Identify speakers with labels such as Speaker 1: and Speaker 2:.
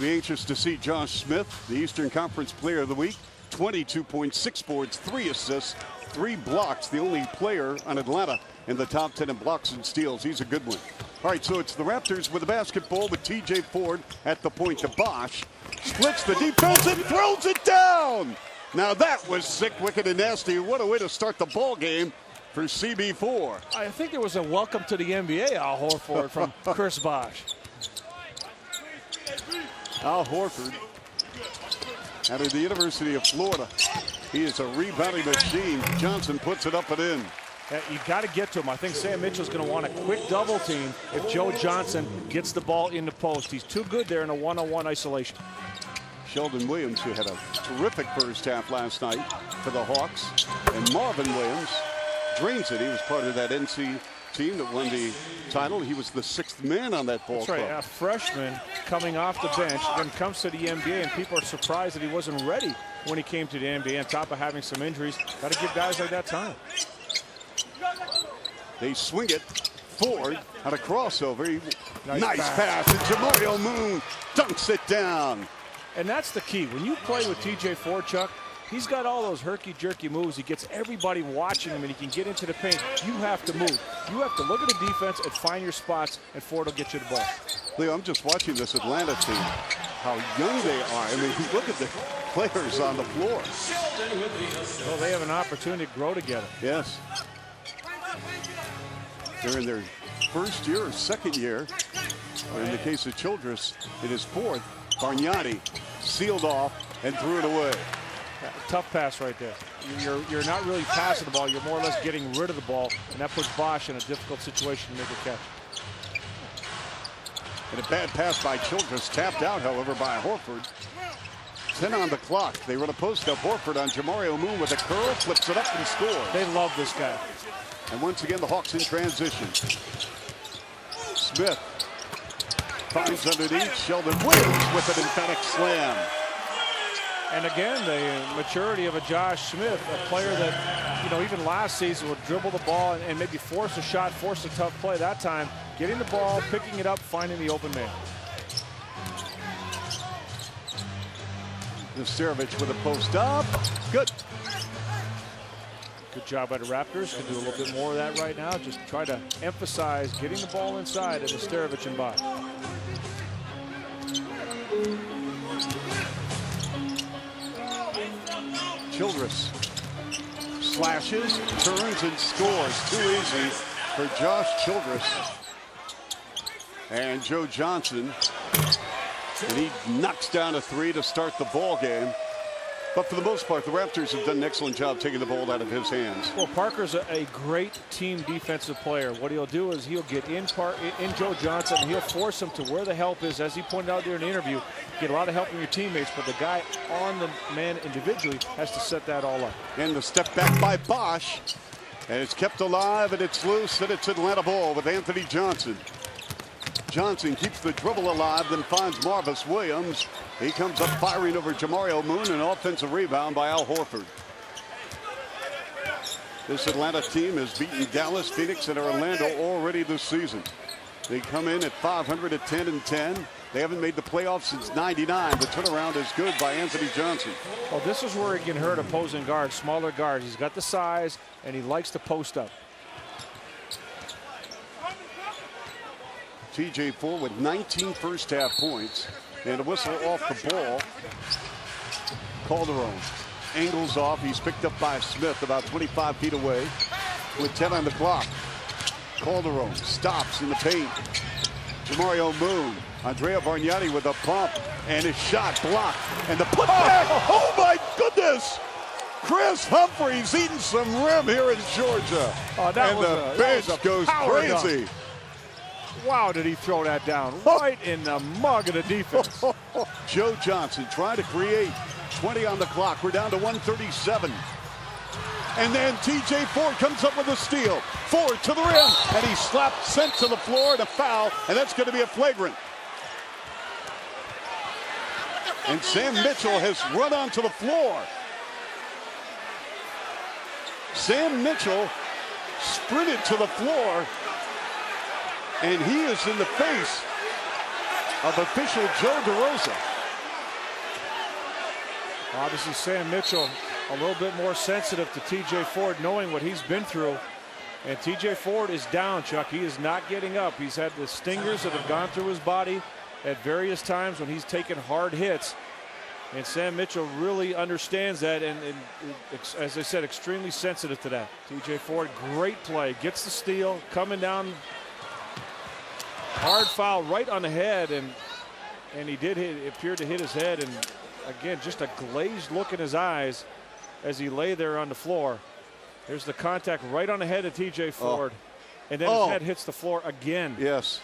Speaker 1: be anxious to see Josh Smith, the Eastern Conference Player of the Week. 22.6 boards, 3 assists, 3 blocks. The only player on Atlanta in the top 10 in blocks and steals. He's a good one. All right, so it's the Raptors with the basketball with TJ Ford at the point to Bosh. Splits the defense and throws it down. Now that was sick, wicked, and nasty. What a way to start the ball game for CB4.
Speaker 2: I think there was a welcome to the NBA, Al Horford, from Chris Bosh.
Speaker 1: Al Horford out of the University of Florida. He is a rebounding machine. Johnson puts it up and in.
Speaker 2: You've got to get to him. I think Sam Mitchell's going to want a quick double team if Joe Johnson gets the ball in the post. He's too good there in a one-on-one isolation.
Speaker 1: Sheldon Williams, who had a terrific first half last night for the Hawks. And Marvin Williams drains it. He was part of that NC team that won the title. He was the 6th man on that ball club.
Speaker 2: That's right, a freshman coming off the bench, then comes to the NBA, and people are surprised that he wasn't ready when he came to the NBA on top of having some injuries. Got to give guys like that time.
Speaker 1: They swing it. Ford on a crossover. Nice pass. And Jamario Moon dunks it down.
Speaker 2: And that's the key. When you play with TJ Ford, Chuck, he's got all those herky-jerky moves. He gets everybody watching him, and he can get into the paint. You have to move. You have to look at the defense and find your spots, and Ford will get you the ball.
Speaker 1: Leo, I'm just watching this Atlanta team, how young they are. I mean, look at the players on the floor.
Speaker 2: Well, they have an opportunity to grow together.
Speaker 1: Yes. They're in their first year or second year. Or in the case of Childress, it is 4th. Bargnani sealed off and threw it away.
Speaker 2: Yeah, tough pass right there. You're not really passing the ball. You're more or less getting rid of the ball, and that puts Bosh in a difficult situation to make a catch.
Speaker 1: And a bad pass by Childress, tapped out, however, by Horford. 10 on the clock. They run a post-up. Horford on Jamario Moon with a curl, flips it up and scores.
Speaker 2: They love this guy.
Speaker 1: And once again, the Hawks in transition. Smith finds underneath. Sheldon Williams with an emphatic slam.
Speaker 2: And again, the maturity of a Josh Smith, a player that, you know, even last season would dribble the ball and maybe force a shot, force a tough play. That time, getting the ball, picking it up, finding the open man.
Speaker 1: Nesterovic with a post up. Good.
Speaker 2: Good job by the Raptors. Could do a little bit more of that right now. Just try to emphasize getting the ball inside of Nesterovic and Bosh.
Speaker 1: Childress slashes, turns, and scores. Too easy for Josh Childress. And Joe Johnson. And he knocks down a 3 to start the ball game. But for the most part, the Raptors have done an excellent job taking the ball out of his hands.
Speaker 2: Well, Parker's a great team defensive player. What he'll do is he'll get in Joe Johnson, and he'll force him to where the help is. As he pointed out during the interview, get a lot of help from your teammates, but the guy on the man individually has to set that all up.
Speaker 1: And the step back by Bosh. And it's kept alive, and it's loose, and it's Atlanta ball with Anthony Johnson. Johnson keeps the dribble alive, then finds Marvis Williams. He comes up firing over Jamario Moon, an offensive rebound by Al Horford. This Atlanta team has beaten Dallas, Phoenix, and Orlando already this season. They come in at 500 at 10-10. They haven't made the playoffs since '99. The turnaround is good by Anthony Johnson.
Speaker 2: Well, this is where he can hurt opposing guards, smaller guards. He's got the size, and he likes to post up.
Speaker 1: TJ Ford with 19 first half points and a whistle off the ball. Calderon angles off. He's picked up by Smith about 25 feet away with 10 on the clock. Calderon stops in the paint. Jamario Moon, Andrea Bargnani with a pump and his shot blocked and the putback. Oh my goodness! Chris Humphrey's eating some rim here in Georgia.
Speaker 2: Oh, and
Speaker 1: the bench goes crazy.
Speaker 2: Wow, did he throw that down right in the mug of the defense.
Speaker 1: Joe Johnson trying to create. 20 on the clock. We're down to 137. And then TJ Ford comes up with a steal. Ford to the rim. And he's slapped, sent to the floor, and a foul. And that's going to be a flagrant. And Sam Mitchell has run onto the floor. Sam Mitchell sprinted to the floor. And he is in the face of official Joe DeRosa.
Speaker 2: Obviously, Sam Mitchell a little bit more sensitive to TJ Ford, knowing what he's been through. And TJ Ford is down, Chuck. He is not getting up. He's had the stingers that have gone through his body at various times when he's taken hard hits. And Sam Mitchell really understands that, and as I said, extremely sensitive to that. TJ Ford, great play, gets the steal, coming down. Hard foul right on the head, and he did hit, it appeared to hit his head, and again, just a glazed look in his eyes as he lay there on the floor. There's the contact right on the head of TJ Ford, and then his head hits the floor again.
Speaker 1: Yes.